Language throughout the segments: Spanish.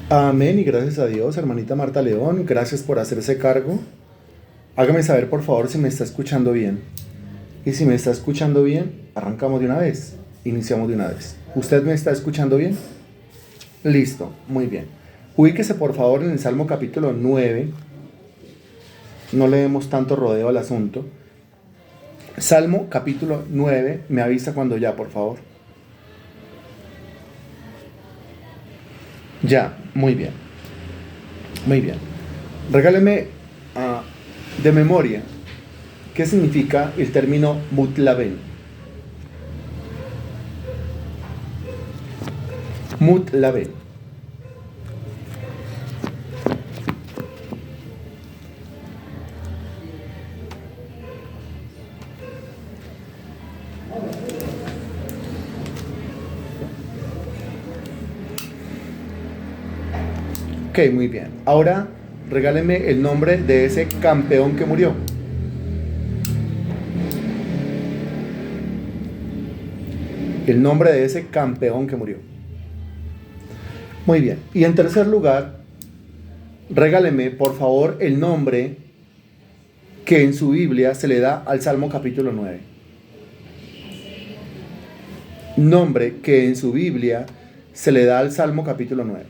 Amén y gracias a Dios, hermanita Marta León, gracias por hacerse cargo. Hágame saber por favor si me está escuchando bien. Y si me está escuchando bien, arrancamos de una vez, iniciamos de una vez. ¿Usted me está escuchando bien? Listo, muy bien. Ubíquese por favor en el Salmo capítulo 9. No le demos tanto rodeo al asunto. Salmo capítulo 9, me avisa cuando ya, por favor. Ya, muy bien, muy bien. Regáleme de memoria qué significa el término mutlaben. Mutlaben. Ok, muy bien. Ahora regáleme el nombre de ese campeón que murió. El nombre de ese campeón que murió. Muy bien. Y en tercer lugar, regáleme por favor el nombre que en su Biblia se le da al Salmo capítulo 9. Nombre que en su Biblia se le da al Salmo capítulo 9.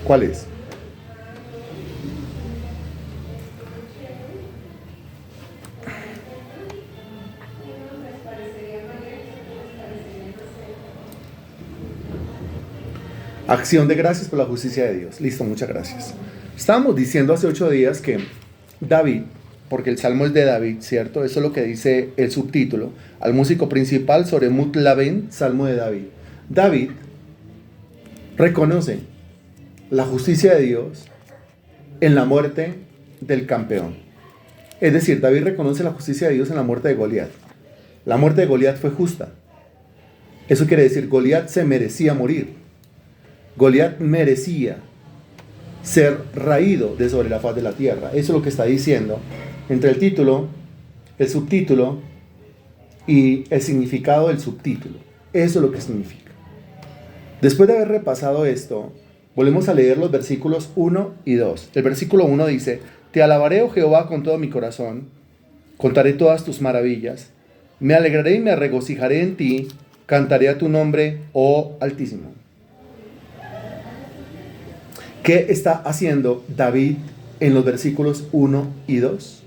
¿Cuál es? Acción de gracias por la justicia de Dios. Listo, muchas gracias. Estábamos diciendo hace 8 días que David, porque el salmo es de David, ¿cierto? Eso es lo que dice el subtítulo. Al músico principal sobre Mutlaben, salmo de David. David reconoce la justicia de Dios en la muerte del campeón. Es decir, David reconoce la justicia de Dios en la muerte de Goliat. La muerte de Goliat fue justa. Eso quiere decir, Goliat se merecía morir. Goliat merecía ser raído de sobre la faz de la tierra. Eso es lo que está diciendo entre el título, el subtítulo y el significado del subtítulo. Eso es lo que significa. Después de haber repasado esto, volvemos a leer los versículos 1 y 2. El versículo 1 dice: Te alabaré, oh Jehová, con todo mi corazón, contaré todas tus maravillas, me alegraré y me regocijaré en ti, cantaré a tu nombre, oh Altísimo. ¿Qué está haciendo David en los versículos 1 y 2?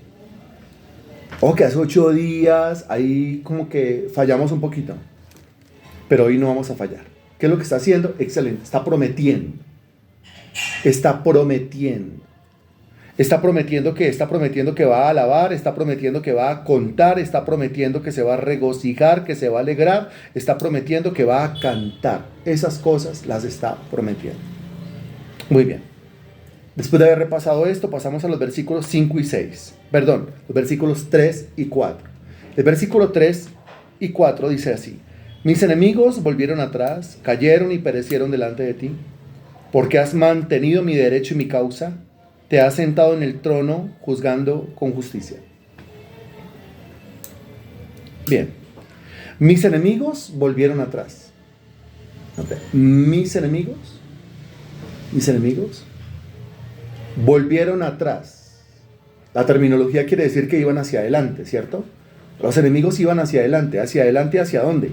Que hace 8 días, ahí como que fallamos un poquito, pero hoy no vamos a fallar. ¿Qué es lo que está haciendo? Excelente, está prometiendo. Está prometiendo. Está prometiendo que va a alabar, está prometiendo que va a contar, está prometiendo que se va a regocijar, que se va a alegrar, está prometiendo que va a cantar. Esas cosas las está prometiendo. Muy bien. Después de haber repasado esto, pasamos a los versículos 5 y 6. Perdón, los versículos 3 y 4. El versículo 3 y 4 dice así: Mis enemigos volvieron atrás, cayeron y perecieron delante de ti, porque has mantenido mi derecho y mi causa, te has sentado en el trono juzgando con justicia. Bien, mis enemigos volvieron atrás. Mis enemigos volvieron atrás. La terminología quiere decir que iban hacia adelante, ¿cierto? Los enemigos iban hacia adelante. ¿Hacia adelante hacia dónde?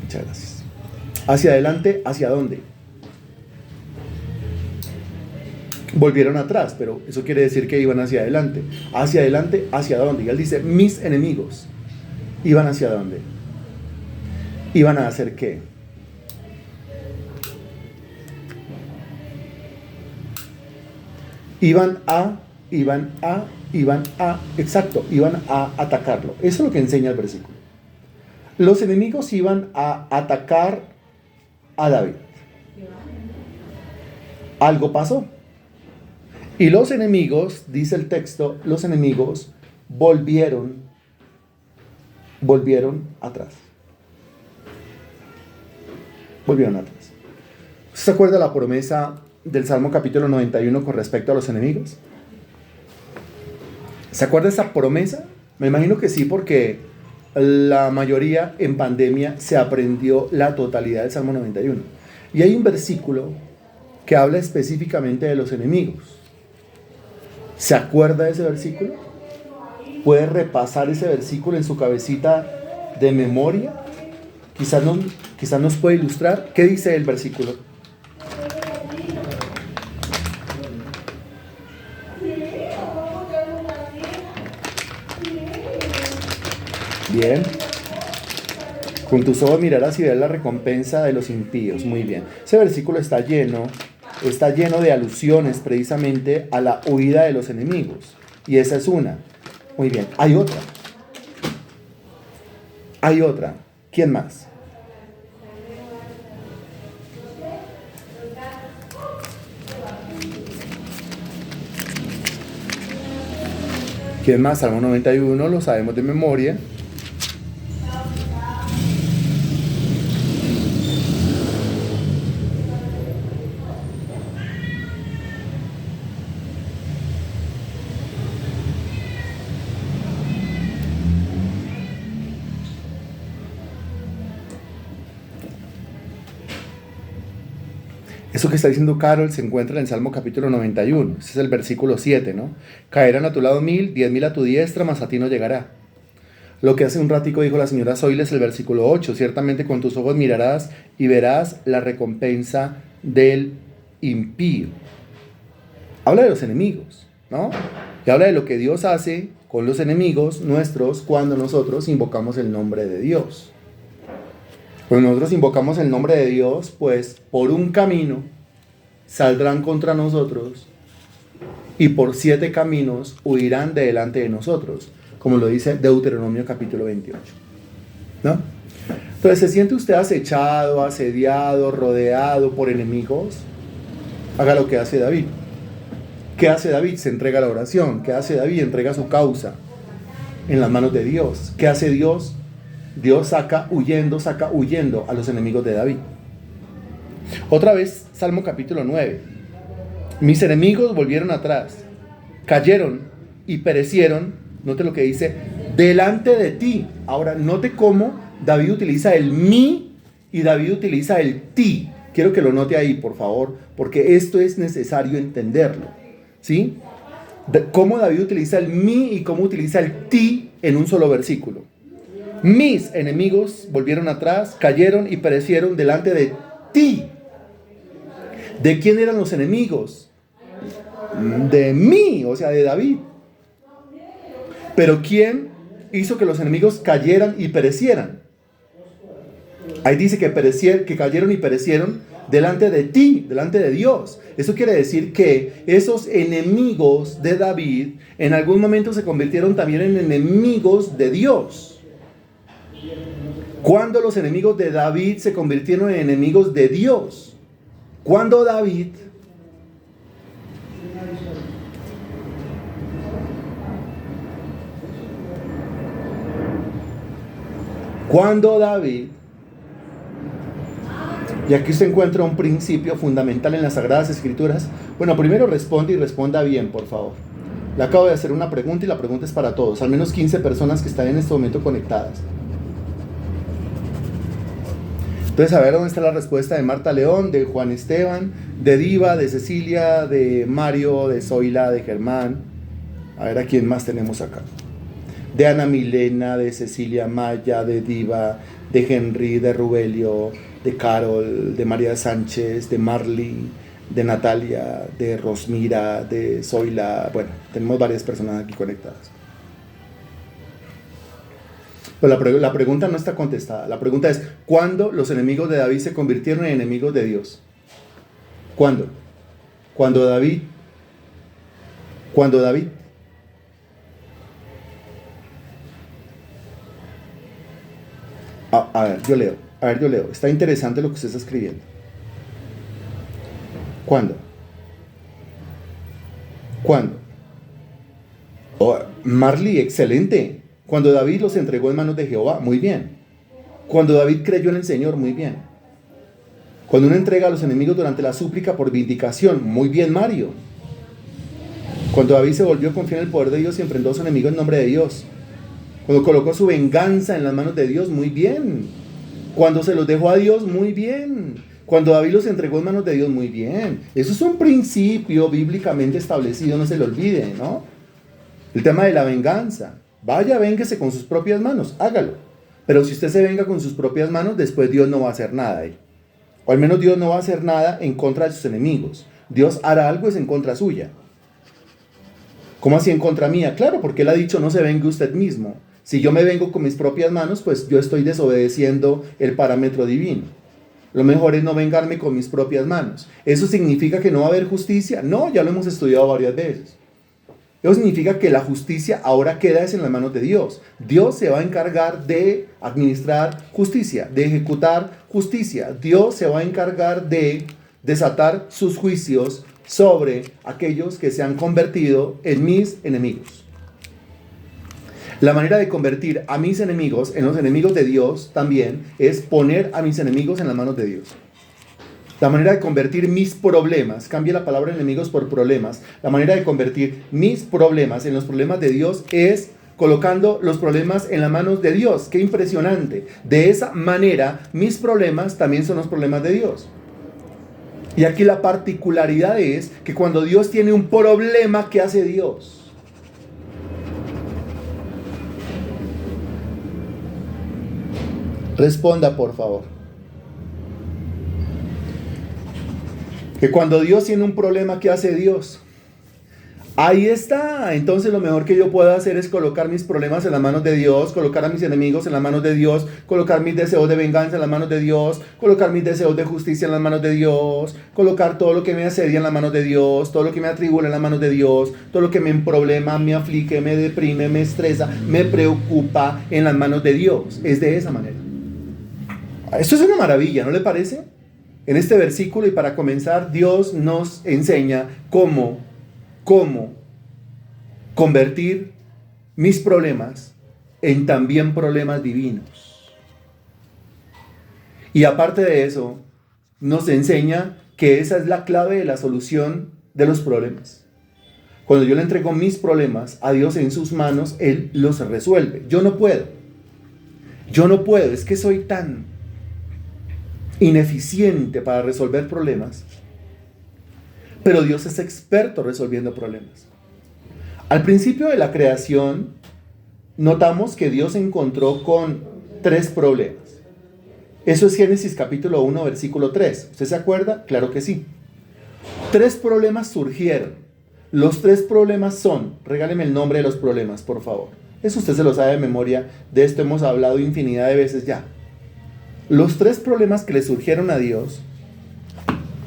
Muchas gracias. ¿Hacia adelante hacia dónde? Volvieron atrás, pero eso quiere decir que iban hacia adelante. ¿Hacia adelante hacia dónde? Y él dice, mis enemigos iban hacia dónde. ¿Iban a hacer qué? Iban a atacarlo. Eso es lo que enseña el versículo. Los enemigos iban a atacar a David. Algo pasó. Y los enemigos, dice el texto, los enemigos volvieron atrás. Volvieron atrás. ¿Se acuerda la promesa del Salmo capítulo 91 con respecto a los enemigos? ¿Se acuerda esa promesa? Me imagino que sí, porque la mayoría en pandemia se aprendió la totalidad del Salmo 91. Y hay un versículo que habla específicamente de los enemigos. ¿Se acuerda de ese versículo? ¿Puede repasar ese versículo en su cabecita de memoria? Quizás nos puede ilustrar. ¿Qué dice el versículo? Bien. Con tus ojos mirarás y verás la recompensa de los impíos. Muy bien. Ese versículo está lleno de alusiones precisamente a la huida de los enemigos. Y esa es una. Muy bien. Hay otra. ¿Quién más? ¿Quién más? Salmo 91, lo sabemos de memoria. Eso que está diciendo Carol se encuentra en el Salmo capítulo 91. Ese es el versículo 7, ¿no? Caerán a tu lado 1000, 10.000 a tu diestra, mas a ti no llegará. Lo que hace un ratico dijo la señora Zoila es el versículo 8. Ciertamente con tus ojos mirarás y verás la recompensa del impío. Habla de los enemigos, ¿no? Y habla de lo que Dios hace con los enemigos nuestros cuando nosotros invocamos el nombre de Dios. Cuando nosotros invocamos el nombre de Dios, pues por un camino saldrán contra nosotros y por 7 caminos huirán de delante de nosotros, como lo dice Deuteronomio capítulo 28, ¿no? Entonces, ¿se siente usted acechado, asediado, rodeado por enemigos? Haga lo que hace David. ¿Qué hace David? Se entrega a la oración. ¿Qué hace David? Entrega su causa en las manos de Dios. ¿Qué hace Dios? Dios saca huyendo a los enemigos de David. Otra vez, Salmo capítulo 9. Mis enemigos volvieron atrás, cayeron y perecieron. Note lo que dice, delante de ti. Ahora, note cómo David utiliza el mi y David utiliza el ti. Quiero que lo note ahí, por favor, porque esto es necesario entenderlo, ¿sí? Cómo David utiliza el mi y cómo utiliza el ti en un solo versículo. Mis enemigos volvieron atrás, cayeron y perecieron delante de ti. ¿De quién eran los enemigos? De mí, o sea, de David. Pero ¿quién hizo que los enemigos cayeran y perecieran? Ahí dice que cayeron y perecieron delante de ti, delante de Dios. Eso quiere decir que esos enemigos de David en algún momento se convirtieron también en enemigos de Dios. ¿Cuándo los enemigos de David se convirtieron en enemigos de Dios? Cuando David y aquí se encuentra un principio fundamental en las Sagradas Escrituras. Bueno, primero responde y responda bien, por favor. Le acabo de hacer una pregunta y la pregunta es para todos, al menos 15 personas que están en este momento conectadas. Entonces, a ver dónde está la respuesta de Marta León, de Juan Esteban, de Diva, de Cecilia, de Mario, de Zoila, de Germán. A ver a quién más tenemos acá. De Ana Milena, de Cecilia Maya, de Diva, de Henry, de Rubelio, de Carol, de María Sánchez, de Marley, de Natalia, de Rosmira, de Zoila. Bueno, tenemos varias personas aquí conectadas. Pero la pregunta no está contestada. La pregunta es, ¿cuándo los enemigos de David se convirtieron en enemigos de Dios? ¿Cuándo? Cuando David. A ver, yo leo. Está interesante lo que usted está escribiendo. ¿Cuándo? Oh, Marley, excelente. Cuando David los entregó en manos de Jehová, muy bien. Cuando David creyó en el Señor, muy bien. Cuando uno entrega a los enemigos durante la súplica por vindicación, muy bien, Mario. Cuando David se volvió a confiar en el poder de Dios y enfrentó a su enemigo en nombre de Dios. Cuando colocó su venganza en las manos de Dios, muy bien. Cuando se los dejó a Dios, muy bien. Cuando David los entregó en manos de Dios, muy bien. Eso es un principio bíblicamente establecido, no se lo olvide, ¿no? El tema de la venganza. Vaya, vénguese con sus propias manos, hágalo. Pero si usted se venga con sus propias manos, después Dios no va a hacer nada ahí. O al menos Dios no va a hacer nada en contra de sus enemigos. Dios hará algo es en contra suya. ¿Cómo así en contra mía? Claro, porque Él ha dicho, no se vengue usted mismo. Si yo me vengo con mis propias manos, pues yo estoy desobedeciendo el parámetro divino. Lo mejor es no vengarme con mis propias manos. ¿Eso significa que no va a haber justicia? No, ya lo hemos estudiado varias veces. Eso significa que la justicia ahora queda en las manos de Dios. Dios se va a encargar de administrar justicia, de ejecutar justicia. Dios se va a encargar de desatar sus juicios sobre aquellos que se han convertido en mis enemigos. La manera de convertir a mis enemigos en los enemigos de Dios también es poner a mis enemigos en las manos de Dios. La manera de convertir mis problemas, cambie la palabra enemigos por problemas, la manera de convertir mis problemas en los problemas de Dios es colocando los problemas en las manos de Dios. ¡Qué impresionante! De esa manera, mis problemas también son los problemas de Dios. Y aquí la particularidad es que cuando Dios tiene un problema, ¿qué hace Dios? Responda, por favor. Que cuando Dios tiene un problema, ¿qué hace Dios? Ahí está. Entonces lo mejor que yo puedo hacer es colocar mis problemas en las manos de Dios, colocar a mis enemigos en las manos de Dios, colocar mis deseos de venganza en las manos de Dios, colocar mis deseos de justicia en las manos de Dios, colocar todo lo que me asedia en las manos de Dios, todo lo que me atribula en las manos de Dios, todo lo que me problema, me aflige, me deprime, me estresa, me preocupa en las manos de Dios. Es de esa manera. Esto es una maravilla, ¿no le parece? En este versículo, y para comenzar, Dios nos enseña cómo convertir mis problemas en también problemas divinos. Y aparte de eso, nos enseña que esa es la clave de la solución de los problemas. Cuando yo le entrego mis problemas a Dios en sus manos, Él los resuelve. Yo no puedo, es que soy tan ineficiente para resolver problemas, pero Dios es experto resolviendo problemas. Al principio de la creación, notamos que Dios se encontró con 3 problemas. Eso es Génesis capítulo 1, versículo 3. ¿Usted se acuerda? Claro que sí. 3 problemas surgieron. Los 3 problemas son, regáleme el nombre de los problemas, por favor. Eso usted se lo sabe de memoria, de esto hemos hablado infinidad de veces ya. Los 3 problemas que le surgieron a Dios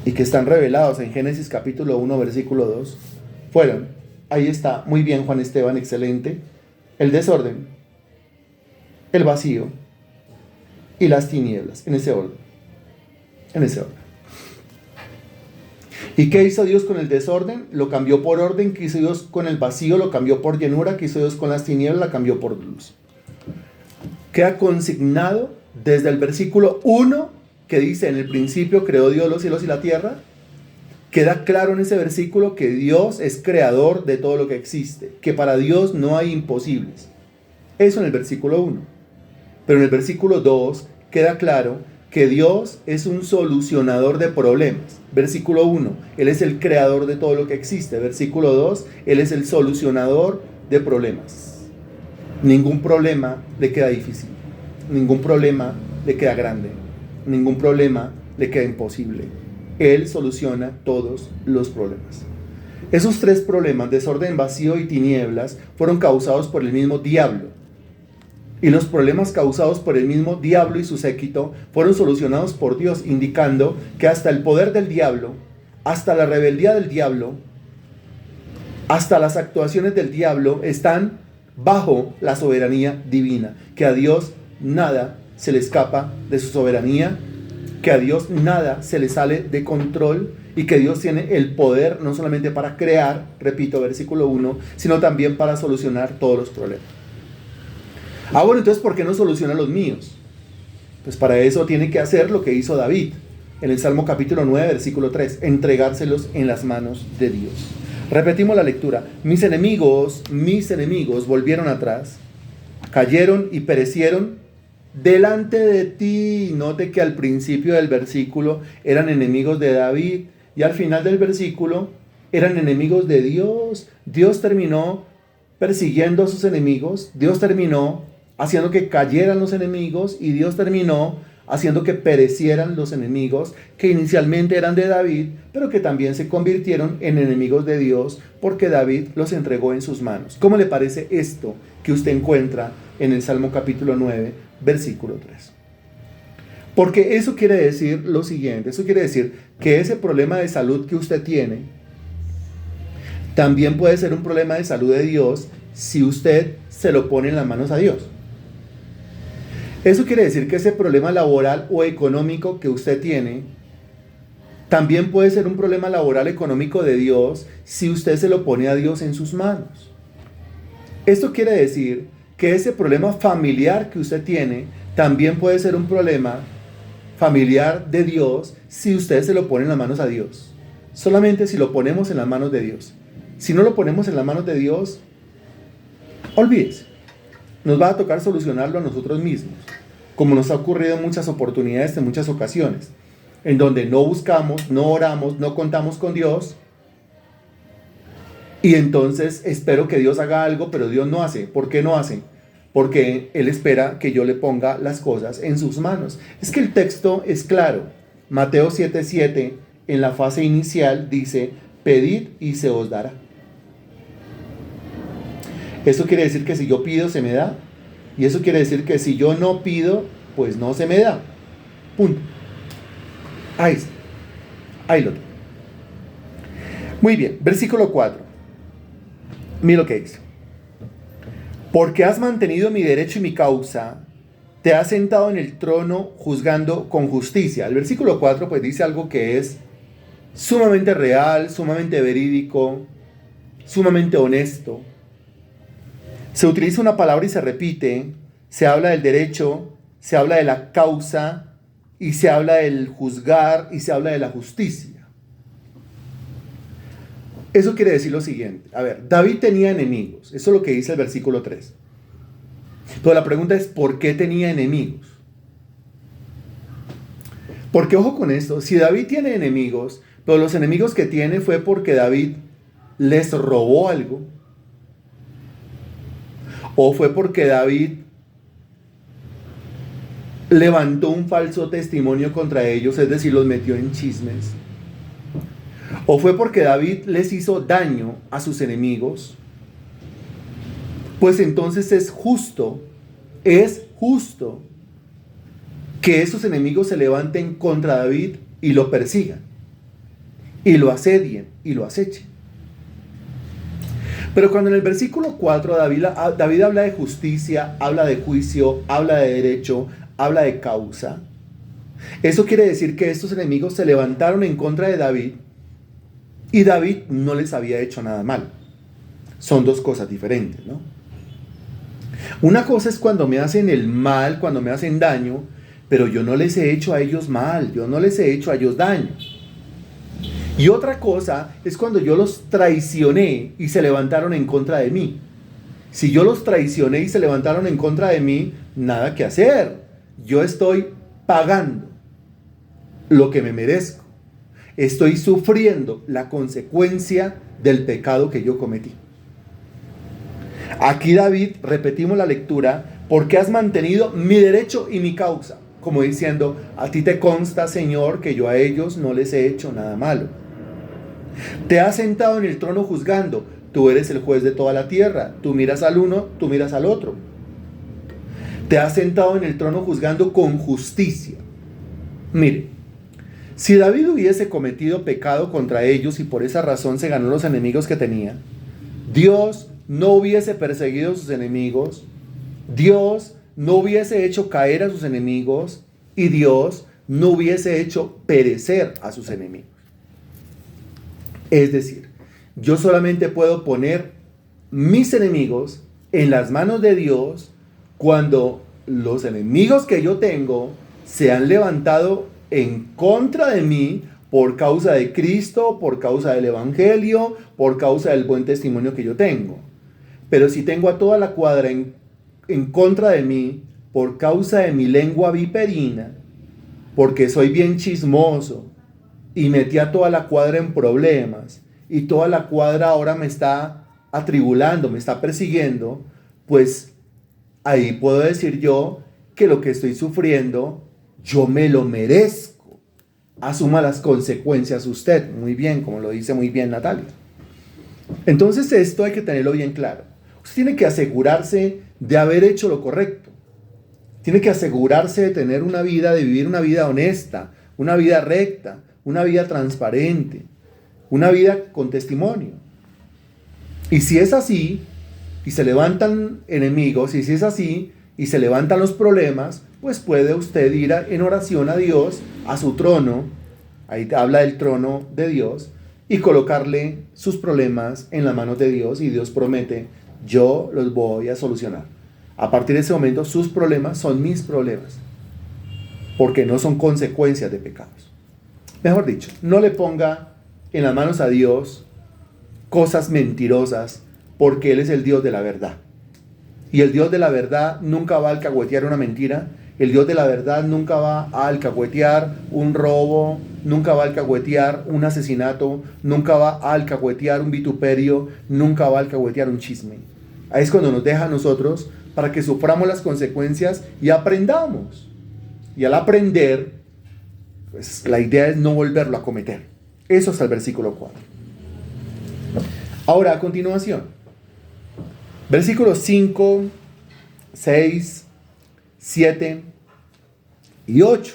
y que están revelados en Génesis capítulo 1, versículo 2, fueron, ahí está, muy bien Juan Esteban, excelente, el desorden, el vacío y las tinieblas, en ese orden. ¿Y qué hizo Dios con el desorden? Lo cambió por orden. ¿Qué hizo Dios con el vacío? Lo cambió por llenura. ¿Qué hizo Dios con las tinieblas? La cambió por luz. Queda consignado desde el versículo 1, que dice, en el principio creó Dios los cielos y la tierra. Queda claro en ese versículo que Dios es creador de todo lo que existe, que para Dios no hay imposibles. Eso en el versículo 1. Pero en el versículo 2 queda claro que Dios es un solucionador de problemas. Versículo 1, Él es el creador de todo lo que existe. Versículo 2, Él es el solucionador de problemas. Ningún problema le queda difícil. Ningún problema le queda grande. Ningún problema le queda imposible. Él soluciona todos los problemas. Esos 3 problemas, desorden, vacío y tinieblas, fueron causados por el mismo diablo. Y los problemas causados por el mismo diablo y su séquito fueron solucionados por Dios, indicando que hasta el poder del diablo, hasta la rebeldía del diablo, hasta las actuaciones del diablo están bajo la soberanía divina, que a Dios nada se le escapa de su soberanía, que a Dios nada se le sale de control y que Dios tiene el poder no solamente para crear, repito, versículo 1, sino también para solucionar todos los problemas. Bueno, entonces, ¿por qué no soluciona los míos? Pues para eso tiene que hacer lo que hizo David en el Salmo capítulo 9, versículo 3, entregárselos en las manos de Dios. Repetimos la lectura. Mis enemigos volvieron atrás cayeron y perecieron delante de ti. Note que al principio del versículo eran enemigos de David y al final del versículo eran enemigos de Dios. Dios terminó persiguiendo a sus enemigos, Dios terminó haciendo que cayeran los enemigos y Dios terminó haciendo que perecieran los enemigos que inicialmente eran de David, pero que también se convirtieron en enemigos de Dios porque David los entregó en sus manos. ¿Cómo le parece esto que usted encuentra en el Salmo capítulo 9, versículo 3? Porque eso quiere decir lo siguiente, eso quiere decir que ese problema de salud que usted tiene también puede ser un problema de salud de Dios si usted se lo pone en las manos a Dios. Eso quiere decir que ese problema laboral o económico que usted tiene también puede ser un problema laboral económico de Dios si usted se lo pone a Dios en sus manos. Esto quiere decir que ese problema familiar que usted tiene también puede ser un problema familiar de Dios si usted se lo pone en las manos a Dios. Solamente si lo ponemos en las manos de Dios. Si no lo ponemos en las manos de Dios, olvídese. Nos va a tocar solucionarlo a nosotros mismos, como nos ha ocurrido en muchas oportunidades, en muchas ocasiones, en donde no buscamos, no oramos, no contamos con Dios, y entonces espero que Dios haga algo, pero Dios no hace. ¿Por qué no hace? Porque Él espera que yo le ponga las cosas en sus manos. Es que el texto es claro. Mateo 7:7, en la fase inicial, dice: pedid y se os dará. Eso quiere decir que si yo pido, se me da. Y eso quiere decir que si yo no pido, pues no se me da. Punto. Ahí está. Ahí lo tengo. Muy bien, versículo 4. Mira lo que dice. Porque has mantenido mi derecho y mi causa, te has sentado en el trono juzgando con justicia. El versículo 4 pues dice algo que es sumamente real, sumamente verídico, sumamente honesto. Se utiliza una palabra y se repite, se habla del derecho, se habla de la causa, y se habla del juzgar, y se habla de la justicia. Eso quiere decir lo siguiente. A ver, David tenía enemigos, eso es lo que dice el versículo 3. Pero la pregunta es, ¿por qué tenía enemigos? Porque ojo con esto, si David tiene enemigos, pero los enemigos que tiene fue porque David les robó algo, o fue porque David levantó un falso testimonio contra ellos, es decir, los metió en chismes, o fue porque David les hizo daño a sus enemigos, pues entonces es justo que esos enemigos se levanten contra David y lo persigan, y lo asedien y lo acechen. Pero cuando en el versículo 4 David habla de justicia, habla de juicio, habla de derecho, habla de causa, eso quiere decir que estos enemigos se levantaron en contra de David y David no les había hecho nada mal. Son dos cosas diferentes, ¿no? Una cosa es cuando me hacen el mal, cuando me hacen daño, pero yo no les he hecho a ellos mal, yo no les he hecho a ellos daño. Y otra cosa es cuando yo los traicioné y se levantaron en contra de mí. Si yo los traicioné y se levantaron en contra de mí, nada que hacer. Yo estoy pagando lo que me merezco. Estoy sufriendo la consecuencia del pecado que yo cometí. Aquí David, repetimos la lectura, porque has mantenido mi derecho y mi causa. Como diciendo, a ti te consta, Señor, que yo a ellos no les he hecho nada malo. Te has sentado en el trono juzgando. Tú eres el juez de toda la tierra. Tú miras al uno, tú miras al otro. Te has sentado en el trono juzgando con justicia. Mire, si David hubiese cometido pecado contra ellos y por esa razón se ganó los enemigos que tenía, Dios no hubiese perseguido a sus enemigos, Dios no hubiese hecho caer a sus enemigos y Dios no hubiese hecho perecer a sus enemigos. Es decir, yo solamente puedo poner mis enemigos en las manos de Dios cuando los enemigos que yo tengo se han levantado en contra de mí por causa de Cristo, por causa del Evangelio, por causa del buen testimonio que yo tengo. Pero si tengo a toda la cuadra en contra de mí por causa de mi lengua viperina, porque soy bien chismoso y metí a toda la cuadra en problemas y toda la cuadra ahora me está atribulando, me está persiguiendo, pues ahí puedo decir yo que lo que estoy sufriendo, yo me lo merezco. Asuma las consecuencias usted, muy bien, como lo dice muy bien Natalia. Entonces esto hay que tenerlo bien claro. Usted tiene que asegurarse de haber hecho lo correcto. Tiene que asegurarse de tener una vida, de vivir una vida honesta, una vida recta, una vida transparente, una vida con testimonio. Y si es así, y se levantan enemigos, y si es así, y se levantan los problemas, pues puede usted ir en oración a Dios, a su trono, ahí habla del trono de Dios, y colocarle sus problemas en las manos de Dios, y Dios promete, yo los voy a solucionar. A partir de ese momento, sus problemas son mis problemas, porque no son consecuencias de pecados. Mejor dicho, no le ponga en las manos a Dios cosas mentirosas, porque Él es el Dios de la verdad. Y el Dios de la verdad nunca va a alcahuetear una mentira. El Dios de la verdad nunca va a alcahuetear un robo, nunca va a alcahuetear un asesinato, nunca va a alcahuetear un vituperio, nunca va a alcahuetear un chisme. Ahí es cuando nos deja a nosotros para que suframos las consecuencias y aprendamos. Y al aprender, pues la idea es no volverlo a cometer. Eso es el versículo 4. Ahora, a continuación, versículos 5, 6, 7 y 8.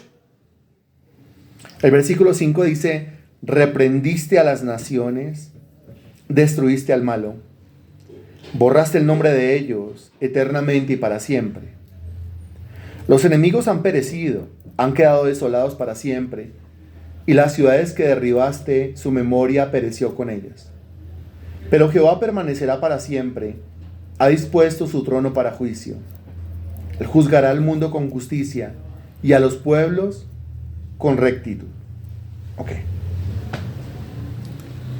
El versículo 5 dice, reprendiste a las naciones, destruiste al malo, borraste el nombre de ellos eternamente y para siempre. Los enemigos han perecido, han quedado desolados para siempre, y las ciudades que derribaste, su memoria pereció con ellas. Pero Jehová permanecerá para siempre, ha dispuesto su trono para juicio. Él juzgará al mundo con justicia y a los pueblos con rectitud. Ok.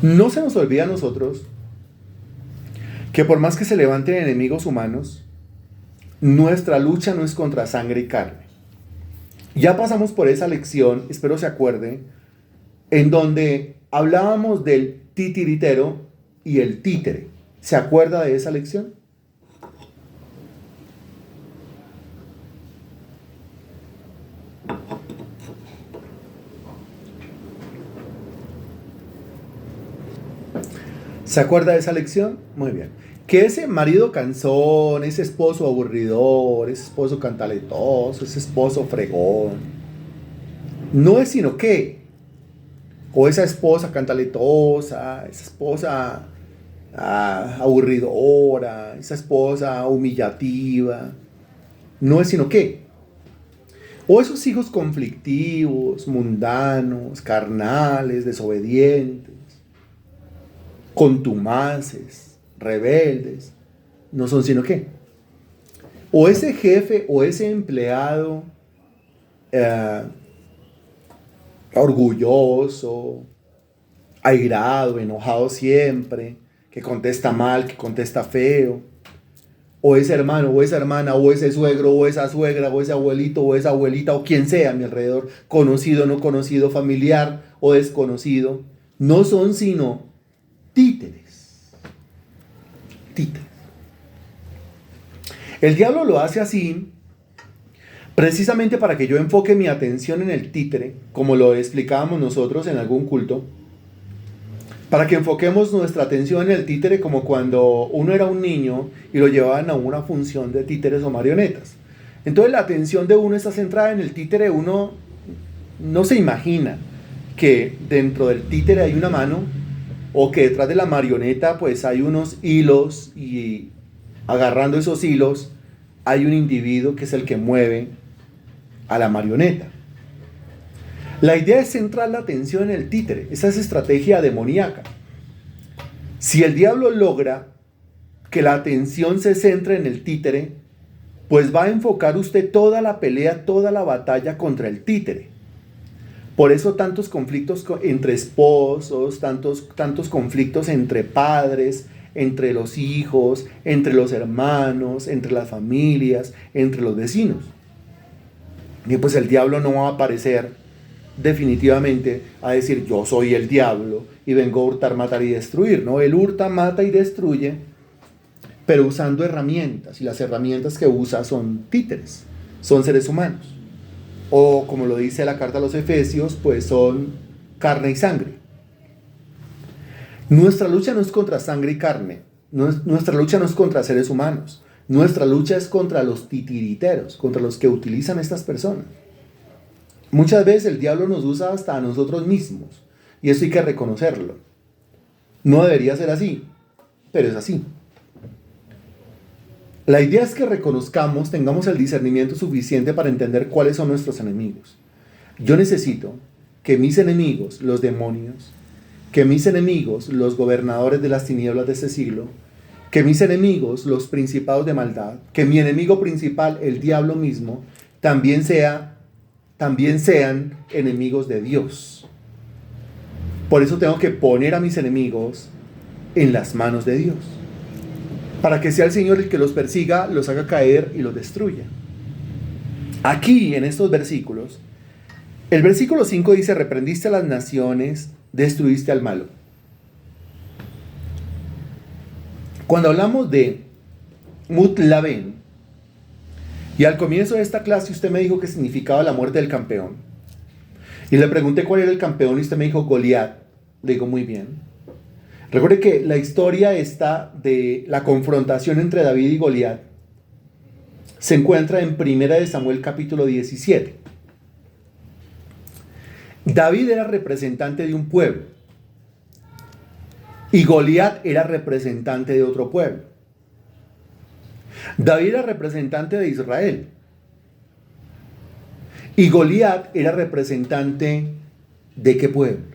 No se nos olvida a nosotros que por más que se levanten enemigos humanos, nuestra lucha no es contra sangre y carne. Ya pasamos por esa lección, espero se acuerde, en donde hablábamos del titiritero y el títere. ¿Se acuerda de esa lección? ¿Se acuerda de esa lección? Muy bien. Que ese marido cansón, ese esposo aburridor, ese esposo cantaletoso, ese esposo fregón, no es sino que, o esa esposa cantaletosa, esa esposa aburridora, esa esposa humillativa, no es sino que, o esos hijos conflictivos, mundanos, carnales, desobedientes, contumaces, rebeldes, no son sino que, o ese jefe o ese empleado orgulloso, airado, enojado siempre, que contesta mal, que contesta feo, o ese hermano, o esa hermana, o ese suegro, o esa suegra, o ese abuelito, o esa abuelita, o quien sea a mi alrededor, conocido, no conocido, familiar o desconocido, no son sino títeres. Títeres. El diablo lo hace así precisamente para que yo enfoque mi atención en el títere, como lo explicábamos nosotros en algún culto, para que enfoquemos nuestra atención en el títere como cuando uno era un niño y lo llevaban a una función de títeres o marionetas. Entonces la atención de uno está centrada en el títere, uno no se imagina que dentro del títere hay una mano, o que detrás de la marioneta pues hay unos hilos y agarrando esos hilos hay un individuo que es el que mueve a la marioneta. La idea es centrar la atención en el títere. Esa es estrategia demoníaca. Si el diablo logra que la atención se centre en el títere, pues va a enfocar usted toda la pelea, toda la batalla contra el títere. Por eso tantos conflictos entre esposos, tantos conflictos entre padres, entre los hijos, entre los hermanos, entre las familias, entre los vecinos. Y pues el diablo no va a aparecer definitivamente a decir yo soy el diablo y vengo a hurtar, matar y destruir. No, él hurta, mata y destruye, pero usando herramientas, y las herramientas que usa son títeres, son seres humanos. O como lo dice la carta a los Efesios, pues son carne y sangre. Nuestra lucha no es contra sangre y carne, nuestra lucha no es contra seres humanos, nuestra lucha es contra los titiriteros, contra los que utilizan estas personas. Muchas veces el diablo nos usa hasta a nosotros mismos, y eso hay que reconocerlo. No debería ser así, pero es así. La idea es que reconozcamos, tengamos el discernimiento suficiente para entender cuáles son nuestros enemigos. Yo necesito que mis enemigos, los demonios, que mis enemigos, los gobernadores de las tinieblas de este siglo, que mis enemigos, los principados de maldad, que mi enemigo principal, el diablo mismo, también sean enemigos de Dios. Por eso tengo que poner a mis enemigos en las manos de Dios, para que sea el Señor el que los persiga, los haga caer y los destruya. Aquí, en estos versículos, el versículo 5 dice, reprendiste a las naciones, destruiste al malo. Cuando hablamos de Mutlaben, y al comienzo de esta clase usted me dijo que significaba la muerte del campeón, y le pregunté cuál era el campeón y usted me dijo Goliat. Le digo, muy bien. Recuerde que la historia esta de la confrontación entre David y Goliat se encuentra en 1 Samuel capítulo 17. David era representante de un pueblo y Goliat era representante de otro pueblo. David era representante de Israel y Goliat era representante ¿de qué pueblo?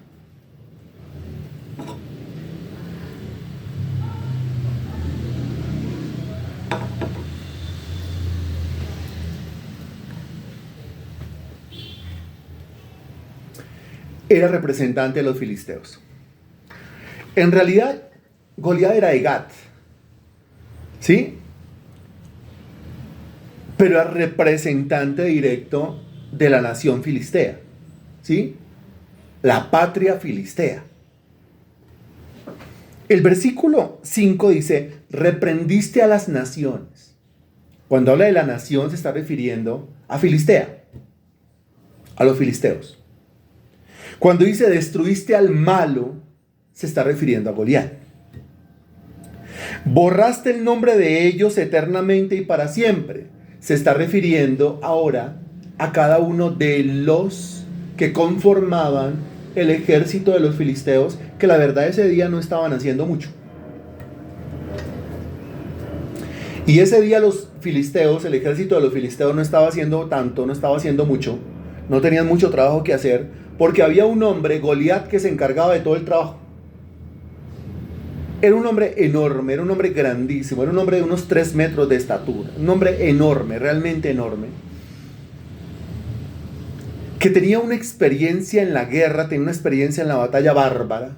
Era representante de los filisteos. En realidad, Goliat era de Gat, ¿sí? Pero era representante directo de la nación filistea, ¿sí? La patria filistea. El versículo 5 dice, reprendiste a las naciones. Cuando habla de la nación se está refiriendo a Filistea, a los filisteos. Cuando dice destruiste al malo, se está refiriendo a Goliat. Borraste el nombre de ellos eternamente y para siempre. Se está refiriendo ahora a cada uno de los que conformaban el ejército de los filisteos, que la verdad ese día no estaban haciendo mucho. Y ese día los filisteos, el ejército de los filisteos no estaba haciendo tanto, no estaba haciendo mucho, no tenían mucho trabajo que hacer, porque había un hombre, Goliat, que se encargaba de todo el trabajo. Era un hombre enorme, era un hombre grandísimo, era un hombre de unos 3 metros de estatura, un hombre enorme, realmente enorme, que tenía una experiencia en la guerra, tenía una experiencia en la batalla bárbara,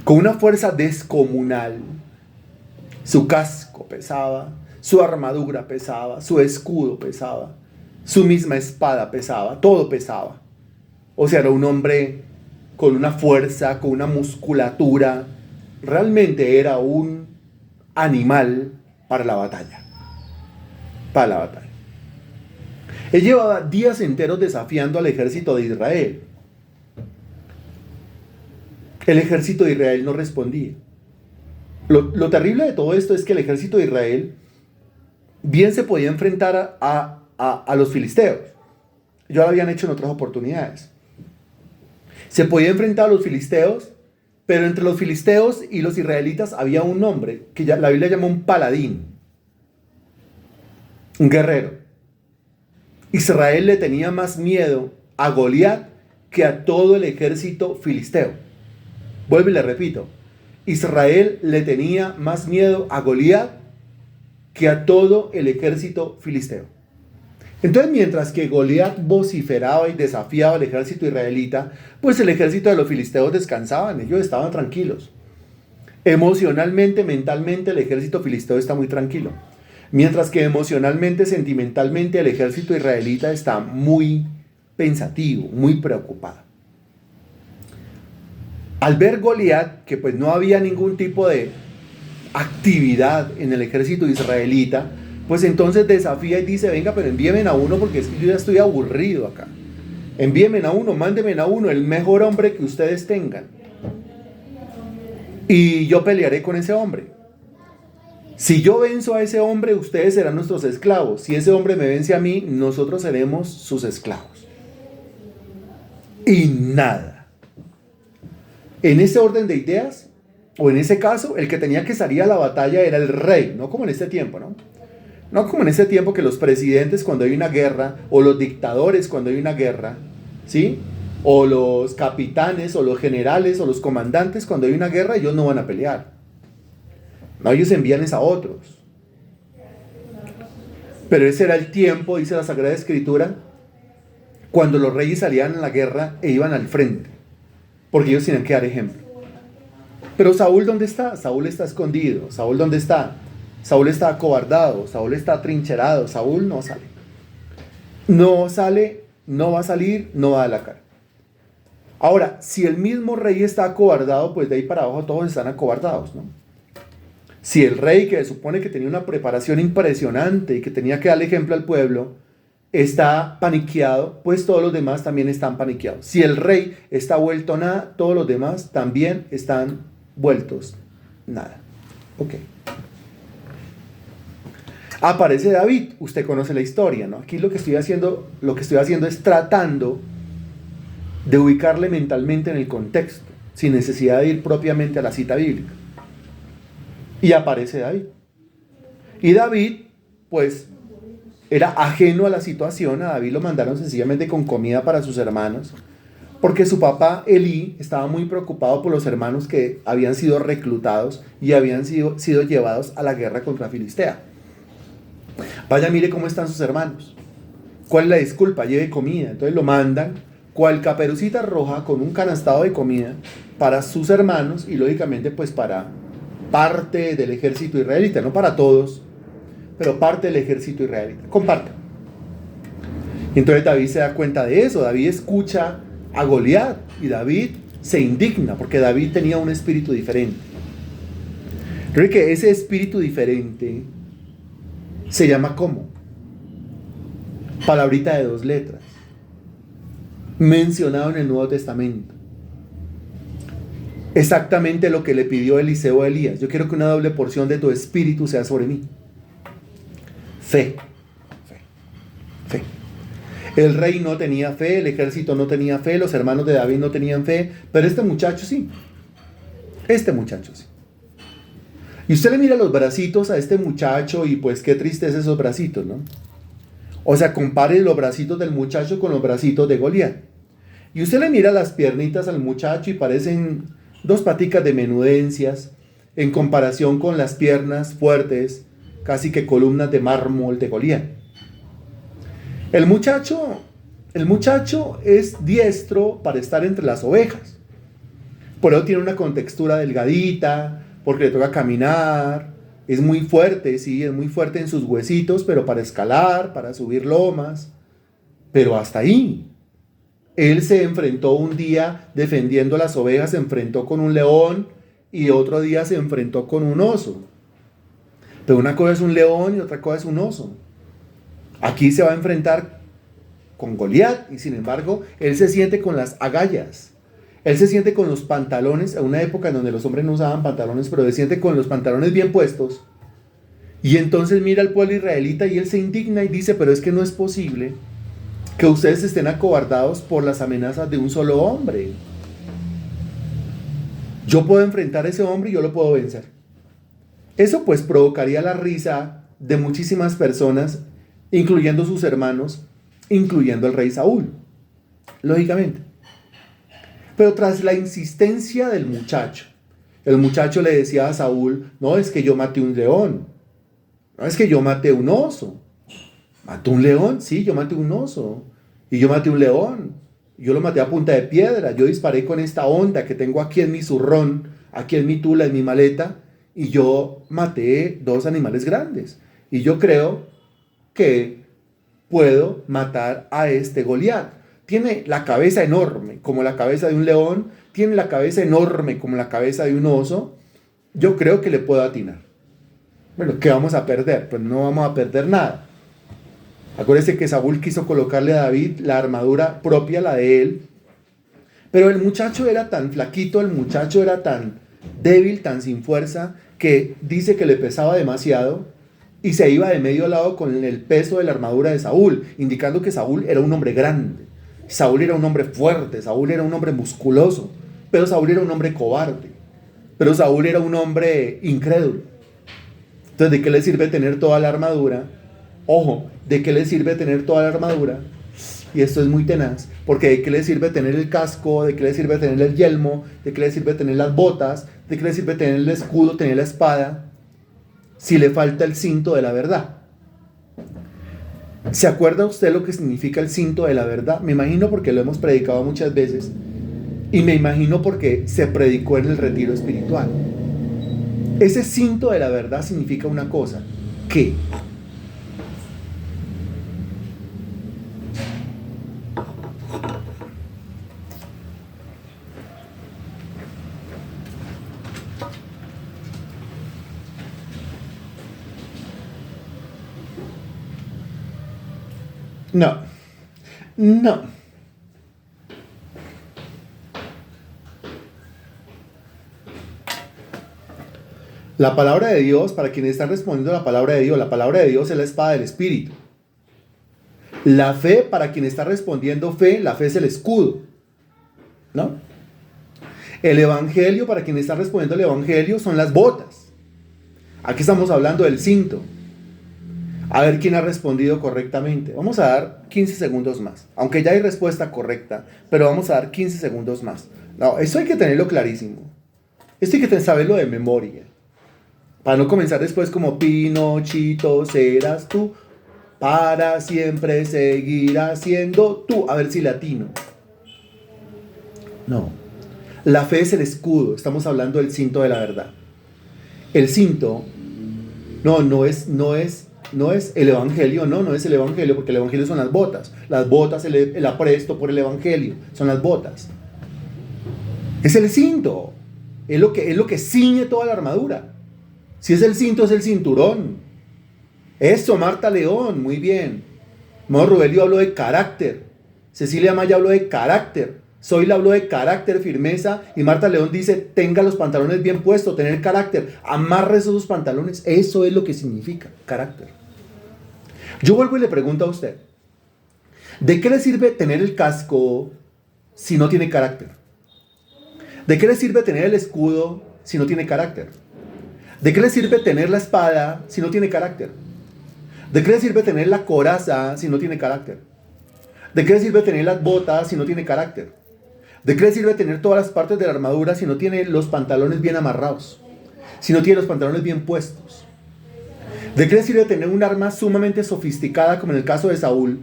con una fuerza descomunal. Su casco pesaba, su armadura pesaba, su escudo pesaba, su misma espada pesaba, todo pesaba. O sea, era un hombre con una fuerza, con una musculatura. Realmente era un animal para la batalla. Para la batalla. Él llevaba días enteros desafiando al ejército de Israel. El ejército de Israel no respondía. Lo terrible de todo esto es que el ejército de Israel bien se podía enfrentar a los filisteos. Ya lo habían hecho en otras oportunidades. Se podía enfrentar a los filisteos, pero entre los filisteos y los israelitas había un hombre que la Biblia llama un paladín, un guerrero. Israel le tenía más miedo a Goliat que a todo el ejército filisteo. Vuelvo y le repito, Israel le tenía más miedo a Goliat que a todo el ejército filisteo. Entonces, mientras que Goliat vociferaba y desafiaba al ejército israelita, pues el ejército de los filisteos descansaban, ellos estaban tranquilos. Emocionalmente, mentalmente, el ejército filisteo está muy tranquilo. Mientras que emocionalmente, sentimentalmente, el ejército israelita está muy pensativo, muy preocupado. Al ver Goliat, que pues no había ningún tipo de actividad en el ejército israelita, pues entonces desafía y dice, venga, pero envíenme a uno porque es que yo ya estoy aburrido acá. Envíenme a uno, mándenme a uno, el mejor hombre que ustedes tengan. Y yo pelearé con ese hombre. Si yo venzo a ese hombre, ustedes serán nuestros esclavos. Si ese hombre me vence a mí, nosotros seremos sus esclavos. Y nada. En ese orden de ideas, o en ese caso, el que tenía que salir a la batalla era el rey, no como en este tiempo, ¿no? No como en este tiempo que los presidentes cuando hay una guerra, o los dictadores cuando hay una guerra, ¿sí? O los capitanes, o los generales, o los comandantes cuando hay una guerra, ellos no van a pelear. No, ellos envían a otros. Pero ese era el tiempo, dice la Sagrada Escritura, cuando los reyes salían a la guerra e iban al frente, porque ellos tenían que dar ejemplo. Pero Saúl, ¿dónde está? Saúl está escondido. Saúl, ¿dónde está? Saúl está acobardado. Saúl está atrincherado. Saúl no sale. No sale, no va a salir, no va a dar la cara. Ahora, si el mismo rey está acobardado, pues de ahí para abajo todos están acobardados, ¿no? Si el rey, que se supone que tenía una preparación impresionante y que tenía que darle ejemplo al pueblo, está paniqueado, pues todos los demás también están paniqueados. Si el rey está vuelto nada, todos los demás también están vueltos nada. Ok. Aparece David, usted conoce la historia, ¿no? Aquí lo que estoy haciendo es tratando de ubicarle mentalmente en el contexto, sin necesidad de ir propiamente a la cita bíblica. Y aparece David. Y David, pues, era ajeno a la situación. A David lo mandaron sencillamente con comida para sus hermanos, porque su papá Elí estaba muy preocupado por los hermanos que habían sido reclutados y habían sido llevados a la guerra contra Filistea. Vaya, mire cómo están sus hermanos. ¿Cuál es la disculpa? Lleve comida. Entonces lo mandan, cual Caperucita Roja, con un canastado de comida para sus hermanos y lógicamente pues para parte del ejército israelita, no para todos, pero parte del ejército israelita. Compartan. Entonces David se da cuenta de eso. David escucha a Goliat y David se indigna porque David tenía un espíritu diferente. Creo que ese espíritu diferente se llama ¿cómo? Palabrita de 2 letras, mencionado en el Nuevo Testamento. Exactamente lo que le pidió Eliseo a Elías. Yo quiero que una doble porción de tu espíritu sea sobre mí. Fe. Fe. Fe. El rey no tenía fe, el ejército no tenía fe, los hermanos de David no tenían fe, pero este muchacho sí. Este muchacho sí. Y usted le mira los bracitos a este muchacho y pues qué tristeza esos bracitos, ¿no? O sea, compare los bracitos del muchacho con los bracitos de Goliat. Y usted le mira las piernitas al muchacho y parecen 2 paticas de menudencias en comparación con las piernas fuertes, casi que columnas de mármol de Goliat. El muchacho es diestro para estar entre las ovejas. Por eso tiene una contextura delgadita, porque le toca caminar. Es muy fuerte, sí, es muy fuerte en sus huesitos, pero para escalar, para subir lomas. Pero hasta ahí. Él se enfrentó un día defendiendo las ovejas, se enfrentó con un león y otro día se enfrentó con un oso. Pero una cosa es un león y otra cosa es un oso. Aquí se va a enfrentar con Goliat y sin embargo él se siente con las agallas. Él se siente con los pantalones, en una época en donde los hombres no usaban pantalones, pero se siente con los pantalones bien puestos. Y entonces mira al pueblo israelita y él se indigna y dice, pero es que no es posible que ustedes estén acobardados por las amenazas de un solo hombre. Yo puedo enfrentar a ese hombre y yo lo puedo vencer. Eso pues provocaría la risa de muchísimas personas, incluyendo sus hermanos, incluyendo el rey Saúl, lógicamente. Pero tras la insistencia del muchacho, el muchacho le decía a Saúl, no, es que yo maté un león, no, es que yo maté un oso. ¿Mató un león? Sí, yo maté un oso. Y yo maté un león. Yo lo maté a punta de piedra. Yo disparé con esta honda que tengo aquí en mi zurrón aquí es mi tula, es mi maleta, y yo maté 2 animales grandes. Y yo creo que puedo matar a este Goliat. Tiene la cabeza enorme, como la cabeza de un león, tiene la cabeza enorme, como la cabeza de un oso. Yo creo que le puedo atinar. Bueno, ¿qué vamos a perder? Pues no vamos a perder nada. Acuérdense que Saúl quiso colocarle a David la armadura propia, la de él. Pero el muchacho era tan flaquito, el muchacho era tan débil, tan sin fuerza, que dice que le pesaba demasiado y se iba de medio lado con el peso de la armadura de Saúl, indicando que Saúl era un hombre grande, Saúl era un hombre fuerte, Saúl era un hombre musculoso, pero Saúl era un hombre cobarde, pero Saúl era un hombre incrédulo. Entonces, ¿de qué le sirve tener toda la armadura? Ojo, ¿de qué le sirve tener toda la armadura? Y esto es muy tenaz, porque ¿de qué le sirve tener el casco? ¿De qué le sirve tener el yelmo? ¿De qué le sirve tener las botas? ¿De qué le sirve tener el escudo, tener la espada? Si le falta el cinto de la verdad. ¿Se acuerda usted lo que significa el cinto de la verdad? Me imagino porque lo hemos predicado muchas veces, y me imagino porque se predicó en el retiro espiritual. Ese cinto de la verdad significa una cosa, ¿qué? No, no. La palabra de Dios, para quienes están respondiendo a la palabra de Dios es la espada del Espíritu. La fe, para quien está respondiendo fe, la fe es el escudo, ¿no? El Evangelio, para quien está respondiendo el Evangelio, son las botas. Aquí estamos hablando del cinto. A ver quién ha respondido correctamente. Vamos a dar 15 segundos más. Aunque ya hay respuesta correcta, pero vamos a dar 15 segundos más. No, eso hay que tenerlo clarísimo. Esto hay que saberlo de memoria. Para no comenzar después como Pinochito, serás tú. Para siempre seguirás siendo tú. A ver si latino. No. La fe es el escudo. Estamos hablando del cinto de la verdad. El cinto, no es el Evangelio, no es el Evangelio, porque el Evangelio son las botas. Las botas, el apresto por el Evangelio, son las botas. Es el cinto. Es lo que ciñe toda la armadura. Si es el cinto, es el cinturón. Eso, Marta León, muy bien. Mauro Rubelio habló de carácter. Cecilia Maya habló de carácter. Zoila habló de carácter, firmeza. Y Marta León dice, tenga los pantalones bien puestos, tener carácter. Amarre esos pantalones. Eso es lo que significa carácter. Yo vuelvo y le pregunto a usted, ¿de qué le sirve tener el casco si no tiene carácter? ¿De qué le sirve tener el escudo si no tiene carácter? ¿De qué le sirve tener la espada si no tiene carácter? ¿De qué le sirve tener la coraza si no tiene carácter? ¿De qué le sirve tener las botas si no tiene carácter? ¿De qué le sirve tener todas las partes de la armadura si no tiene los pantalones bien amarrados? Si no tiene los pantalones bien puestos. ¿De qué le sirve tener un arma sumamente sofisticada como en el caso de Saúl?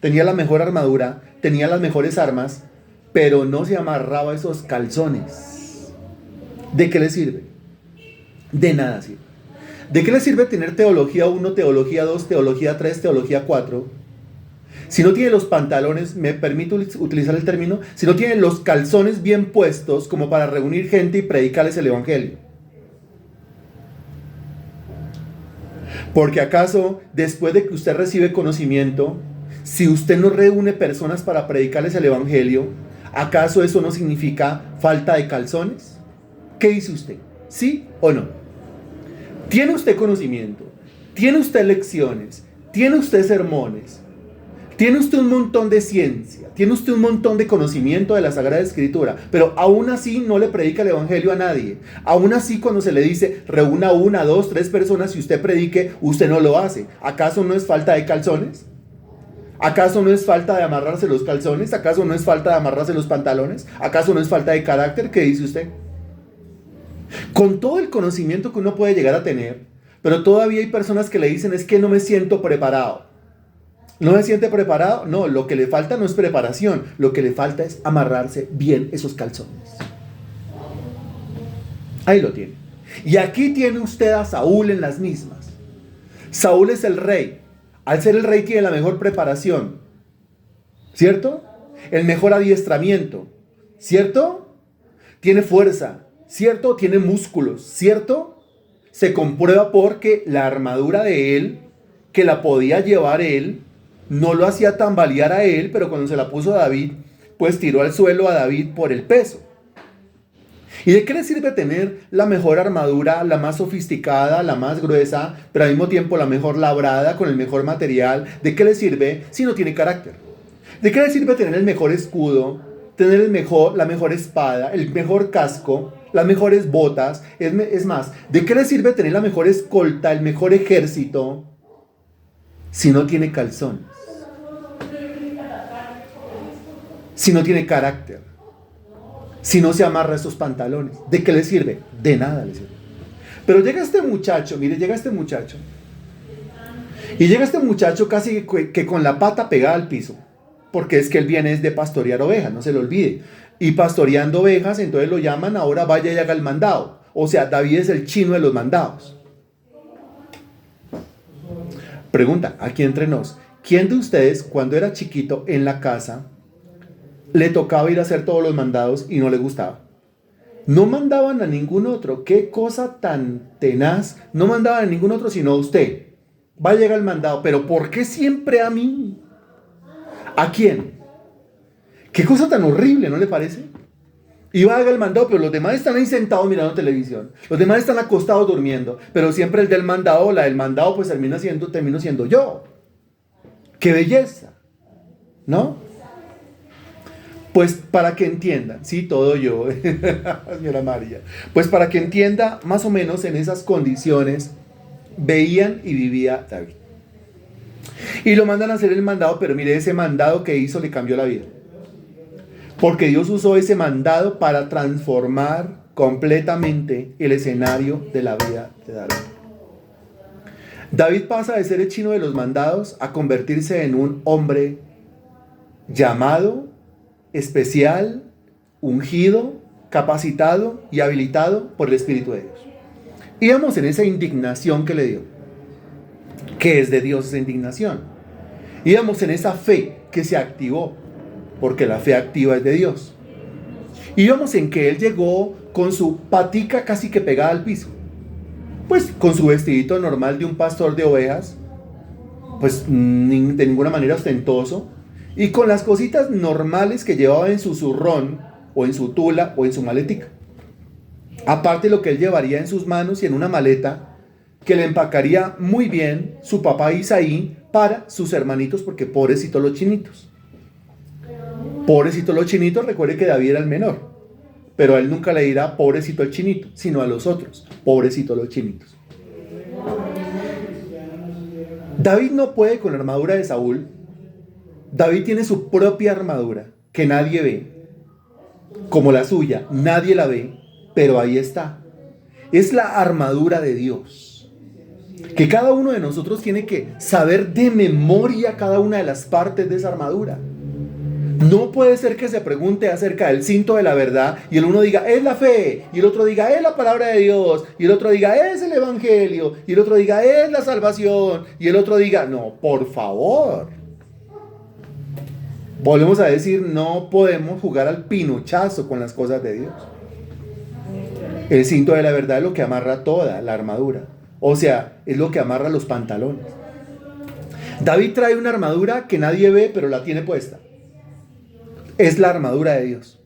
Tenía la mejor armadura, tenía las mejores armas, pero no se amarraba esos calzones. ¿De qué le sirve? De nada sirve. ¿De qué le sirve tener teología 1, teología 2, teología 3, teología 4? Si no tiene los pantalones, me permito utilizar el término, si no tiene los calzones bien puestos como para reunir gente y predicarles el Evangelio. Porque acaso, después de que usted recibe conocimiento, si usted no reúne personas para predicarles el Evangelio, ¿acaso eso no significa falta de calzones? ¿Qué dice usted? ¿Sí o no? ¿Tiene usted conocimiento? ¿Tiene usted lecciones? ¿Tiene usted sermones? ¿Tiene usted un montón de ciencia? ¿Tiene usted un montón de conocimiento de la Sagrada Escritura? Pero aún así no le predica el Evangelio a nadie. Aún así cuando se le dice reúna 1, 2, 3 personas y usted predique, usted no lo hace. ¿Acaso no es falta de calzones? ¿Acaso no es falta de amarrarse los calzones? ¿Acaso no es falta de amarrarse los pantalones? ¿Acaso no es falta de carácter? ¿Qué dice usted? Con todo el conocimiento que uno puede llegar a tener, pero todavía hay personas que le dicen es que no me siento preparado. ¿No se siente preparado? No, lo que le falta no es preparación, lo que le falta es amarrarse bien esos calzones. Ahí lo tiene. Y aquí tiene usted a Saúl en las mismas. Saúl es el rey. Al ser el rey tiene la mejor preparación, ¿cierto? El mejor adiestramiento, ¿cierto? Tiene fuerza, ¿cierto? Tiene músculos, ¿cierto? Se comprueba porque la armadura de él, que la podía llevar él, no lo hacía tambalear a él, pero cuando se la puso a David, pues tiró al suelo a David por el peso. ¿Y de qué le sirve tener la mejor armadura, la más sofisticada, la más gruesa, pero al mismo tiempo la mejor labrada, con el mejor material? ¿De qué le sirve si no tiene carácter? ¿De qué le sirve tener el mejor escudo, tener la mejor espada, el mejor casco, las mejores botas? Es más, ¿de qué le sirve tener la mejor escolta, el mejor ejército, si no tiene calzones? Si no tiene carácter. Si no se amarra esos pantalones, ¿de qué le sirve? De nada le sirve. Pero llega este muchacho, mire, llega este muchacho. Y llega este muchacho casi que con la pata pegada al piso. Porque es que él viene de pastorear ovejas, no se lo olvide. Y pastoreando ovejas, entonces lo llaman, ahora vaya y haga el mandado. O sea, David es el chino de los mandados. Pregunta, aquí entre nos, ¿quién de ustedes cuando era chiquito en la casa le tocaba ir a hacer todos los mandados y no le gustaba? No mandaban a ningún otro. Qué cosa tan tenaz. No mandaban a ningún otro sino a usted. Va a llegar el mandado. Pero ¿por qué siempre a mí? ¿A quién? Qué cosa tan horrible, ¿no le parece? Y va a llegar el mandado, pero los demás están ahí sentados mirando televisión. Los demás están acostados durmiendo. Pero siempre el del mandado, la del mandado, pues termino siendo yo. ¡Qué belleza! ¿No? Pues para que entiendan, sí, todo yo, señora María, pues para que entienda más o menos en esas condiciones veían y vivía David. Y lo mandan a hacer el mandado, pero mire, ese mandado que hizo le cambió la vida. Porque Dios usó ese mandado para transformar completamente el escenario de la vida de David. David pasa de ser el chino de los mandados a convertirse en un hombre llamado, especial, ungido, capacitado y habilitado por el Espíritu de Dios. Íbamos en esa indignación que le dio, que es de Dios esa indignación. Íbamos en esa fe que se activó, porque la fe activa es de Dios. Íbamos en que él llegó con su patica casi que pegada al piso, pues con su vestidito normal de un pastor de ovejas, pues de ninguna manera ostentoso, y con las cositas normales que llevaba en su zurrón, o en su tula, o en su maletica. Aparte lo que él llevaría en sus manos y en una maleta, que le empacaría muy bien su papá Isaí para sus hermanitos, porque pobrecitos los chinitos. Pobrecitos los chinitos, recuerde que David era el menor. Pero a él nunca le dirá pobrecito el chinito, sino a los otros, pobrecitos los chinitos. David no puede con la armadura de Saúl. David tiene su propia armadura, que nadie ve, como la suya, nadie la ve, pero ahí está. Es la armadura de Dios, que cada uno de nosotros tiene que saber de memoria cada una de las partes de esa armadura. No puede ser que se pregunte acerca del cinto de la verdad y el uno diga, es la fe, y el otro diga, es la palabra de Dios, y el otro diga, es el evangelio, y el otro diga, es la salvación, y el otro diga, no, por favor. Volvemos a decir, no podemos jugar al pinochazo con las cosas de Dios. El cinto de la verdad es lo que amarra toda la armadura. O sea, es lo que amarra los pantalones. David trae una armadura que nadie ve, pero la tiene puesta. Es la armadura de Dios.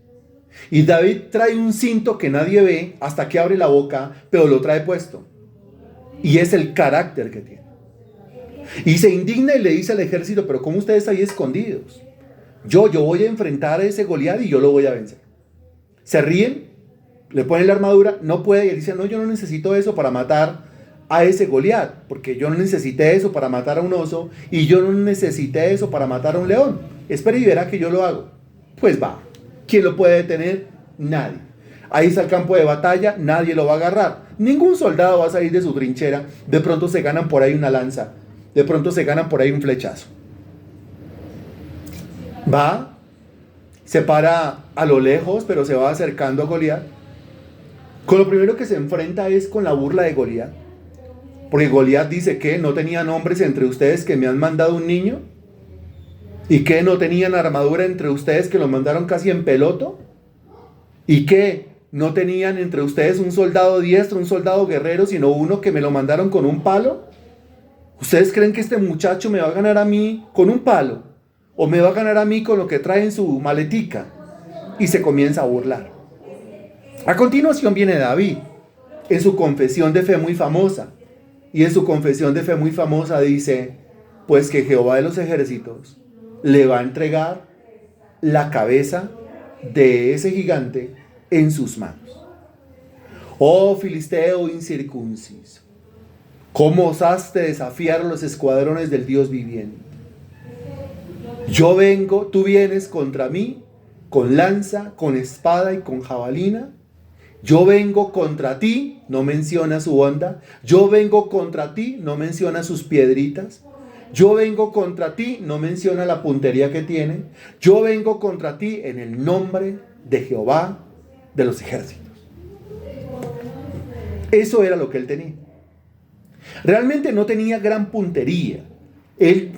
Y David trae un cinto que nadie ve hasta que abre la boca, pero lo trae puesto. Y es el carácter que tiene. Y se indigna y le dice al ejército, pero ¿cómo ustedes ahí escondidos? Yo voy a enfrentar a ese Goliat y yo lo voy a vencer. Se ríen, le ponen la armadura, no puede, y él dice, no, yo no necesito eso para matar a ese Goliat, porque yo no necesité eso para matar a un oso, y yo no necesité eso para matar a un león. Espera y verá que yo lo hago. Pues va. ¿Quién lo puede detener? Nadie. Ahí está el campo de batalla, nadie lo va a agarrar. Ningún soldado va a salir de su trinchera. De pronto se ganan por ahí una lanza. De pronto se ganan por ahí un flechazo. Va, se para a lo lejos, pero se va acercando a Goliat. Con lo primero que se enfrenta es con la burla de Goliat. Porque Goliat dice que no tenían hombres entre ustedes que me han mandado un niño. Y que no tenían armadura entre ustedes que lo mandaron casi en peloto. Y que no tenían entre ustedes un soldado diestro, un soldado guerrero, sino uno que me lo mandaron con un palo. ¿Ustedes creen que este muchacho me va a ganar a mí con un palo? ¿O me va a ganar a mí con lo que trae en su maletica? Y se comienza a burlar. A continuación viene David, en su confesión de fe muy famosa. Y en su confesión de fe muy famosa dice, pues que Jehová de los ejércitos le va a entregar la cabeza de ese gigante en sus manos. Oh filisteo incircunciso, ¿cómo osaste desafiar a los escuadrones del Dios viviente? Tú vienes contra mí con lanza, con espada y con jabalina. Yo vengo contra ti, no menciona su onda. Yo vengo contra ti, no menciona sus piedritas. Yo vengo contra ti, no menciona la puntería que tiene. Yo vengo contra ti en el nombre de Jehová de los ejércitos. Eso era lo que él tenía. Realmente no tenía gran puntería. Él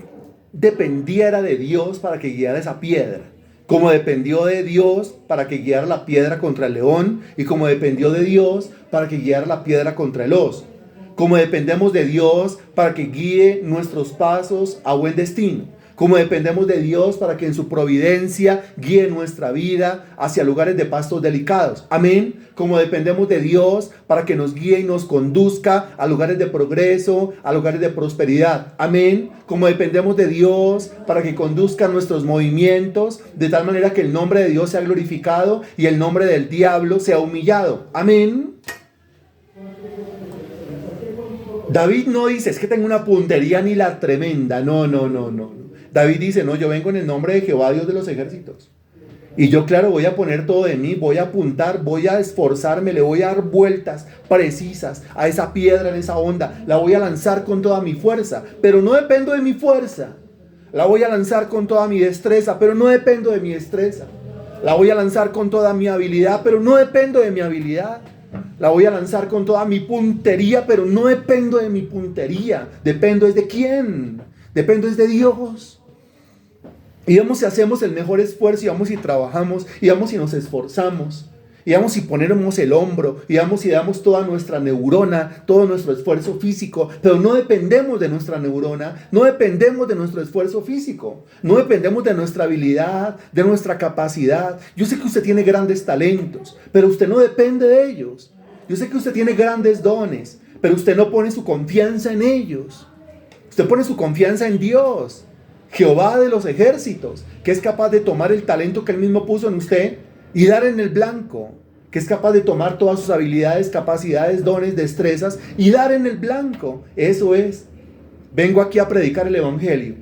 dependía era de Dios para que guiara esa piedra. Como dependió de Dios para que guiara la piedra contra el león. Y como dependió de Dios para que guiara la piedra contra el oso. Como dependemos de Dios para que guíe nuestros pasos a buen destino. Como dependemos de Dios para que en su providencia guíe nuestra vida hacia lugares de pastos delicados. Amén. Como dependemos de Dios para que nos guíe y nos conduzca a lugares de progreso, a lugares de prosperidad. Amén. Como dependemos de Dios para que conduzca nuestros movimientos de tal manera que el nombre de Dios sea glorificado y el nombre del diablo sea humillado. Amén. David no dice, es que tengo una puntería ni la tremenda. No. David dice, no, yo vengo en el nombre de Jehová, Dios de los ejércitos. Y yo, claro, voy a poner todo de mí, voy a apuntar, voy a esforzarme, le voy a dar vueltas precisas a esa piedra en esa onda. La voy a lanzar con toda mi fuerza, pero no dependo de mi fuerza. La voy a lanzar con toda mi destreza, pero no dependo de mi destreza. La voy a lanzar con toda mi habilidad, pero no dependo de mi habilidad. La voy a lanzar con toda mi puntería, pero no dependo de mi puntería. Dependo es de quién. Dependo es de Dios. Y vamos si hacemos el mejor esfuerzo, y vamos si trabajamos, y vamos si nos esforzamos, y vamos si ponemos el hombro, y vamos si damos toda nuestra neurona, todo nuestro esfuerzo físico, pero no dependemos de nuestra neurona, no dependemos de nuestro esfuerzo físico, no dependemos de nuestra habilidad, de nuestra capacidad. Yo sé que usted tiene grandes talentos, pero usted no depende de ellos. Yo sé que usted tiene grandes dones, pero usted no pone su confianza en ellos. Usted pone su confianza en Dios, Jehová de los ejércitos, que es capaz de tomar el talento que Él mismo puso en usted y dar en el blanco, que es capaz de tomar todas sus habilidades, capacidades, dones, destrezas y dar en el blanco. Eso es. Vengo aquí a predicar el evangelio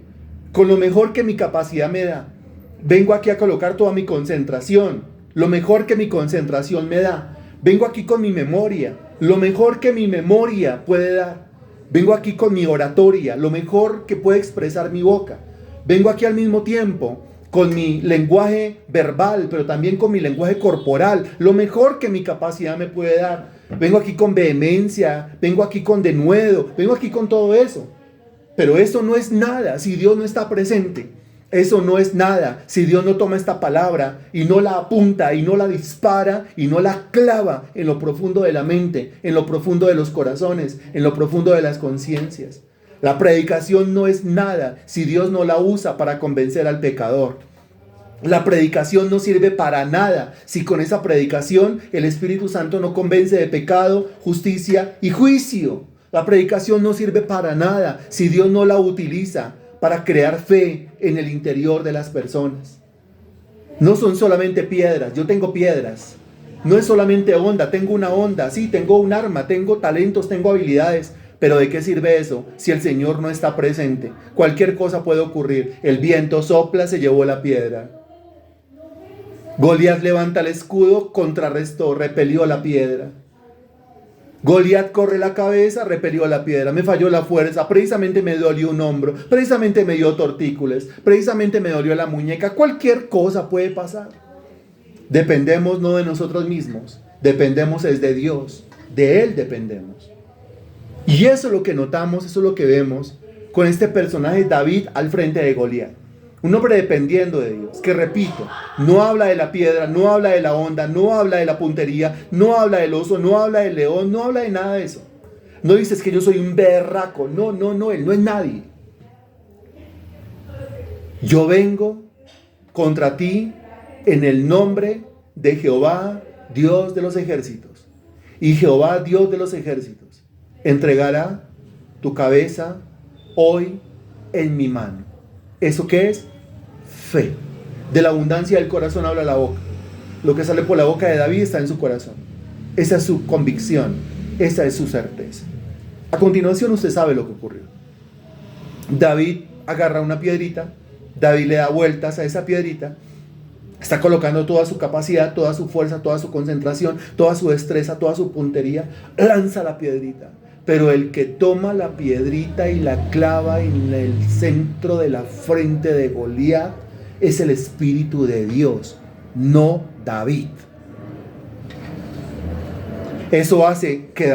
con lo mejor que mi capacidad me da. Vengo aquí a colocar toda mi concentración, lo mejor que mi concentración me da. Vengo aquí con mi memoria, lo mejor que mi memoria puede dar. Vengo aquí con mi oratoria, lo mejor que puede expresar mi boca. Vengo aquí al mismo tiempo con mi lenguaje verbal, pero también con mi lenguaje corporal, lo mejor que mi capacidad me puede dar. Vengo aquí con vehemencia, vengo aquí con denuedo, vengo aquí con todo eso. Pero eso no es nada si Dios no está presente. Eso no es nada si Dios no toma esta palabra y no la apunta y no la dispara y no la clava en lo profundo de la mente, en lo profundo de los corazones, en lo profundo de las conciencias. La predicación no es nada si Dios no la usa para convencer al pecador. La predicación no sirve para nada si con esa predicación el Espíritu Santo no convence de pecado, justicia y juicio. La predicación no sirve para nada si Dios no la utiliza para crear fe en el interior de las personas. No son solamente piedras, yo tengo piedras. No es solamente onda, tengo una onda, sí, tengo un arma, tengo talentos, tengo habilidades. Pero ¿de qué sirve eso si el Señor no está presente? Cualquier cosa puede ocurrir. El viento sopla, se llevó la piedra. Goliat levanta el escudo, contrarrestó, repelió la piedra. Goliat corre la cabeza, repelió la piedra. Me falló la fuerza, precisamente me dolió un hombro, precisamente me dio tortícolis, precisamente me dolió la muñeca. Cualquier cosa puede pasar. Dependemos no de nosotros mismos, Dependemos es de Dios, de Él dependemos. Y eso es lo que notamos, eso es lo que vemos con este personaje David al frente de Goliat. Un hombre dependiendo de Dios, que repito, no habla de la piedra, no habla de la onda, no habla de la puntería, no habla del oso, no habla del león, no habla de nada de eso. No dices que yo soy un berraco, no, él no es nadie. Yo vengo contra ti en el nombre de Jehová, Dios de los ejércitos. Y Jehová, Dios de los ejércitos, entregará tu cabeza hoy en mi mano. ¿Eso qué es? Fe. De la abundancia del corazón habla la boca. Lo que sale por la boca de David está en su corazón. Esa es su convicción, esa es su certeza. A continuación usted sabe lo que ocurrió. David agarra una piedrita, David le da vueltas a esa piedrita, está colocando toda su capacidad, toda su fuerza, toda su concentración, toda su destreza, toda su puntería, lanza la piedrita. Pero el que toma la piedrita y la clava en el centro de la frente de Goliat es el Espíritu de Dios, no David. Eso hace que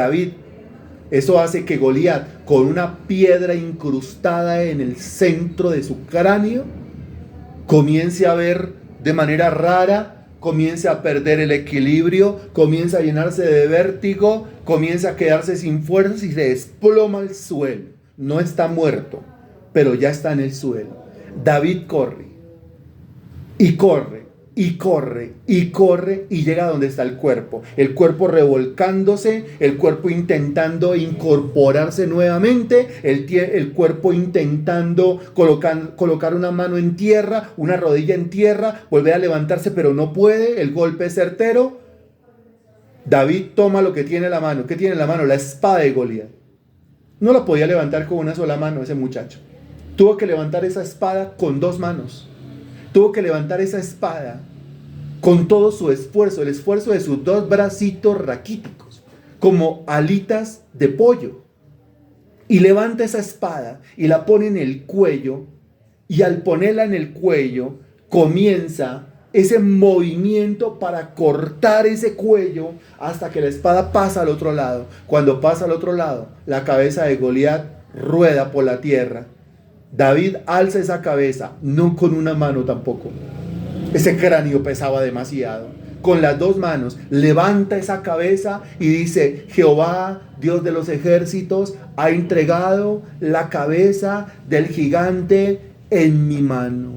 Goliat, con una piedra incrustada en el centro de su cráneo, comience a ver de manera rara, comience a perder el equilibrio, comience a llenarse de vértigo, comience a quedarse sin fuerzas y se desploma al suelo. No está muerto, pero ya está en el suelo. David corre y corre y corre y corre y llega a donde está el cuerpo revolcándose, el cuerpo intentando incorporarse nuevamente, el cuerpo intentando colocar una mano en tierra, una rodilla en tierra, volver a levantarse, pero no puede, el golpe es certero. David toma lo que tiene en la mano. ¿Qué tiene en la mano? La espada de Goliat. No la podía levantar con una sola mano ese muchacho. Tuvo que levantar esa espada con 2 manos. Tuvo que levantar esa espada con todo su esfuerzo, el esfuerzo de sus 2 bracitos raquíticos, como alitas de pollo. Y levanta esa espada y la pone en el cuello, y al ponerla en el cuello, comienza ese movimiento para cortar ese cuello hasta que la espada pasa al otro lado. Cuando pasa al otro lado, la cabeza de Goliat rueda por la tierra. David alza esa cabeza, no con una mano tampoco. Ese cráneo pesaba demasiado. Con las 2 manos levanta esa cabeza y dice: Jehová, Dios de los ejércitos, ha entregado la cabeza del gigante en mi mano.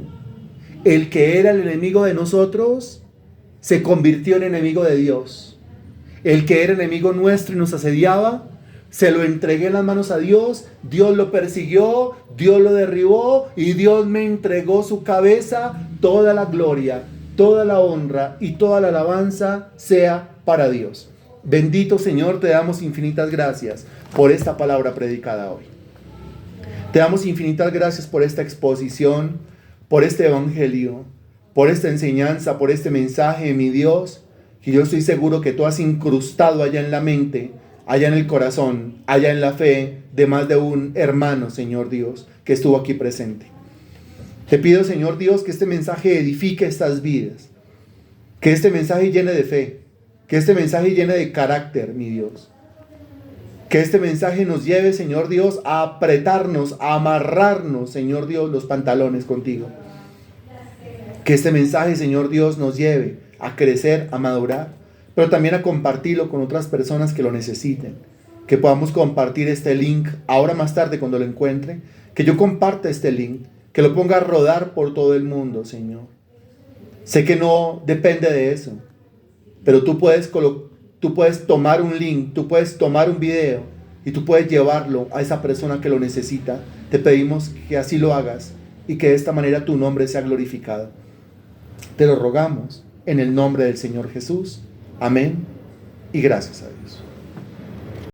El que era el enemigo de nosotros se convirtió en enemigo de Dios. El que era enemigo nuestro y nos asediaba, se lo entregué en las manos a Dios. Dios lo persiguió, Dios lo derribó y Dios me entregó su cabeza. Toda la gloria, toda la honra y toda la alabanza sea para Dios. Bendito Señor, te damos infinitas gracias por esta palabra predicada hoy. Te damos infinitas gracias por esta exposición, por este evangelio, por esta enseñanza, por este mensaje, mi Dios, que yo estoy seguro que tú has incrustado allá en la mente, allá en el corazón, allá en la fe de más de un hermano, Señor Dios, que estuvo aquí presente. Te pido, Señor Dios, que este mensaje edifique estas vidas, que este mensaje llene de fe, que este mensaje llene de carácter, mi Dios. Que este mensaje nos lleve, Señor Dios, a apretarnos, a amarrarnos, Señor Dios, los pantalones contigo. Que este mensaje, Señor Dios, nos lleve a crecer, a madurar, pero también a compartirlo con otras personas que lo necesiten. Que podamos compartir este link ahora más tarde cuando lo encuentre. Que yo comparta este link, que lo ponga a rodar por todo el mundo, Señor. Sé que no depende de eso, pero tú puedes tomar un link, tú puedes tomar un video y tú puedes llevarlo a esa persona que lo necesita. Te pedimos que así lo hagas y que de esta manera tu nombre sea glorificado. Te lo rogamos en el nombre del Señor Jesús. Amén y gracias a Dios.